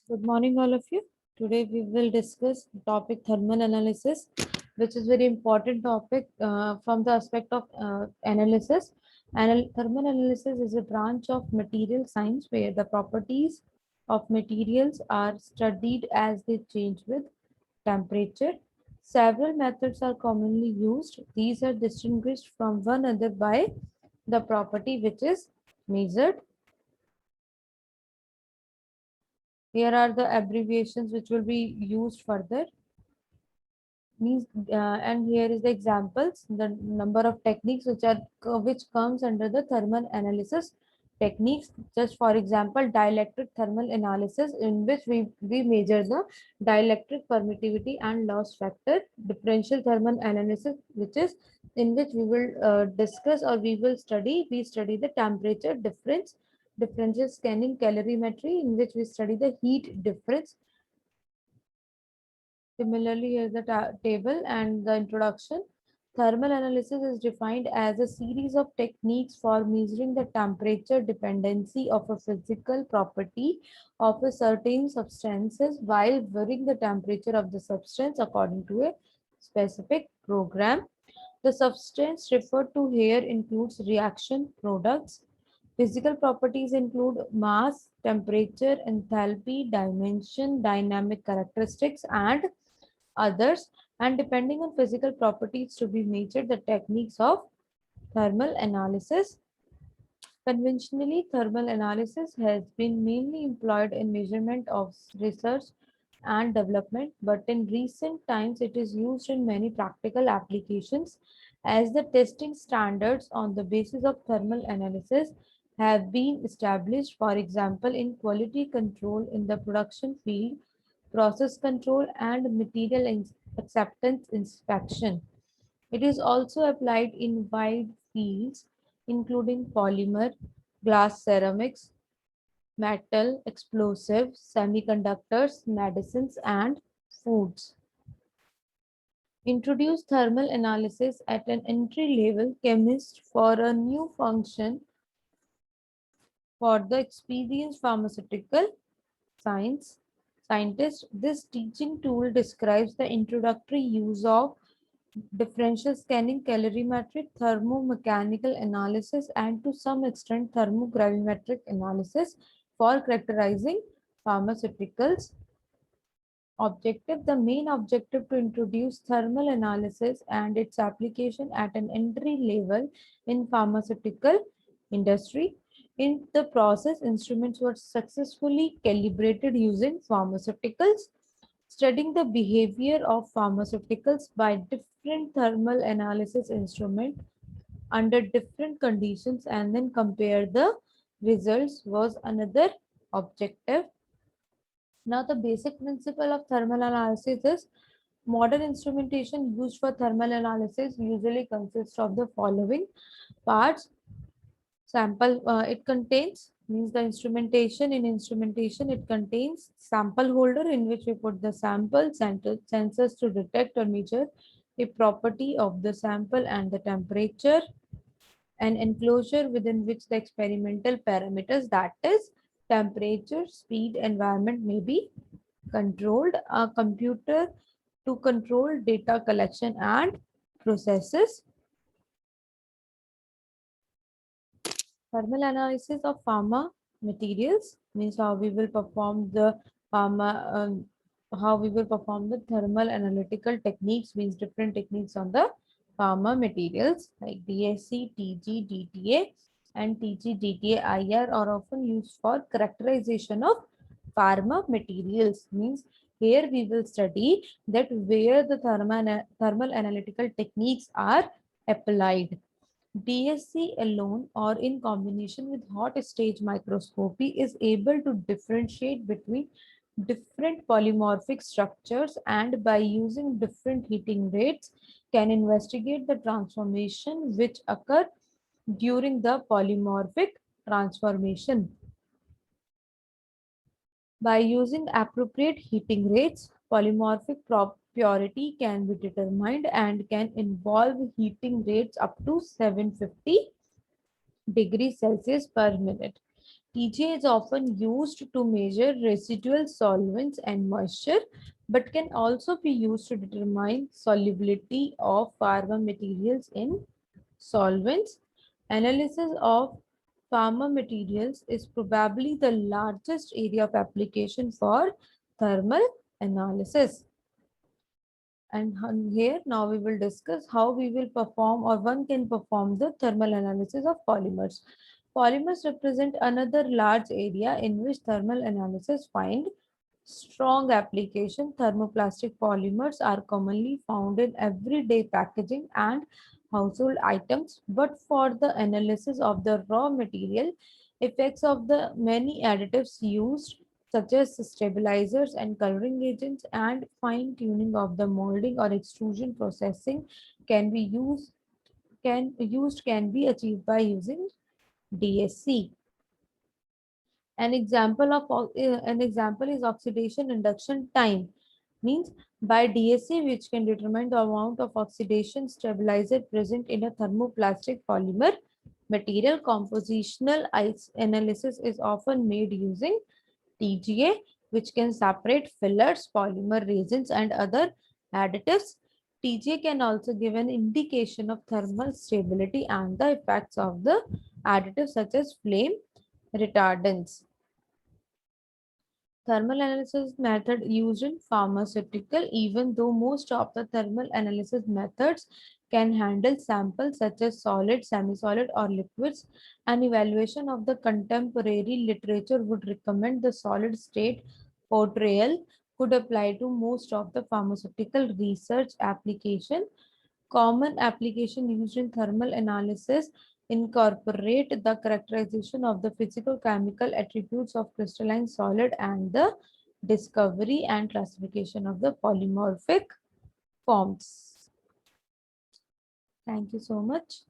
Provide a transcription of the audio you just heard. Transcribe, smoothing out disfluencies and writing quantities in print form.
Good morning, all of you. Today we will discuss the topic thermal analysis, which is very important topic from the aspect of analysis. Thermal analysis is a branch of material science where the properties of materials are studied as they change with temperature. Several methods are commonly used. These are distinguished from one another by the property which is measured. Here are the abbreviations which will be used further. Means and here is the examples, the number of techniques which comes under the thermal analysis techniques. Just for example, dielectric thermal analysis, in which we measure the dielectric permittivity and loss factor. Differential thermal analysis, which is in which we will discuss, or we study the temperature difference. Differential scanning calorimetry, in which we study the heat difference. Similarly, here is the table and the introduction. Thermal analysis is defined as a series of techniques for measuring the temperature dependency of a physical property of a certain substances while varying the temperature of the substance according to a specific program. The substance referred to here includes reaction products. Physical properties include mass, temperature, enthalpy, dimension, dynamic characteristics, and others. And depending on physical properties to be measured, the techniques of thermal analysis. Conventionally, thermal analysis has been mainly employed in measurement of research and development, but in recent times it is used in many practical applications as the testing standards on the basis of thermal analysis have been established, for example, in quality control in the production field, process control, and material acceptance inspection. It is also applied in wide fields, including polymer, glass ceramics, metal, explosives, semiconductors, medicines, and foods. Introduce thermal analysis at an entry level chemist for a new function for the experienced pharmaceutical science scientist. This teaching tool describes the introductory use of differential scanning, calorimetric, thermomechanical analysis, and to some extent thermogravimetric analysis for characterizing pharmaceuticals. Objective: the main objective to introduce thermal analysis and its application at an entry level in pharmaceutical industry. In the process, instruments were successfully calibrated using pharmaceuticals, studying the behavior of pharmaceuticals by different thermal analysis instrument under different conditions and then compare the results was another objective. Now, the basic principle of thermal analysis is modern instrumentation used for thermal analysis usually consists of the following parts. Sample, it contains, means the instrumentation. In instrumentation, it contains sample holder in which we put the sample, sensors to detect or measure the property of the sample and the temperature, an enclosure within which the experimental parameters, that is temperature, speed, environment, may be controlled, a computer to control data collection and processes. Thermal analysis of pharma materials means how we will perform the pharma, how we will perform the thermal analytical techniques, means different techniques on the pharma materials like DSC, TG, DTA, and TG, DTA, IR are often used for characterization of pharma materials. Means here we will study that where the thermal analytical techniques are applied. DSC alone or in combination with hot stage microscopy is able to differentiate between different polymorphic structures, and by using different heating rates can investigate the transformation which occur during the polymorphic transformation. By using appropriate heating rates, polymorphic purity can be determined and can involve heating rates up to 750 degrees Celsius per minute. TGA is often used to measure residual solvents and moisture, but can also be used to determine solubility of pharma materials in solvents. Analysis of pharma materials is probably the largest area of application for thermal analysis. And here now we will discuss how we will perform or one can perform the thermal analysis of polymers. Polymers represent another large area in which thermal analysis find strong application. Thermoplastic polymers are commonly found in everyday packaging and household items, but for the analysis of the raw material, effects of the many additives used such as stabilizers and coloring agents and fine tuning of the molding or extrusion processing can be used can be achieved by using DSC. An example is oxidation induction time. Means by DSC, which can determine the amount of oxidation stabilizer present in a thermoplastic polymer material. Compositional ice analysis is often made using TGA, which can separate fillers, polymer resins, and other additives. TGA can also give an indication of thermal stability and the effects of the additives such as flame retardants. Thermal analysis method used in pharmaceutical. Even though most of the thermal analysis methods can handle samples such as solid, semi-solid or liquids, an evaluation of the contemporary literature would recommend the solid state portrayal could apply to most of the pharmaceutical research application. Common application used in thermal analysis incorporate the characterization of the physical chemical attributes of crystalline solid and the discovery and classification of the polymorphic forms. Thank you so much.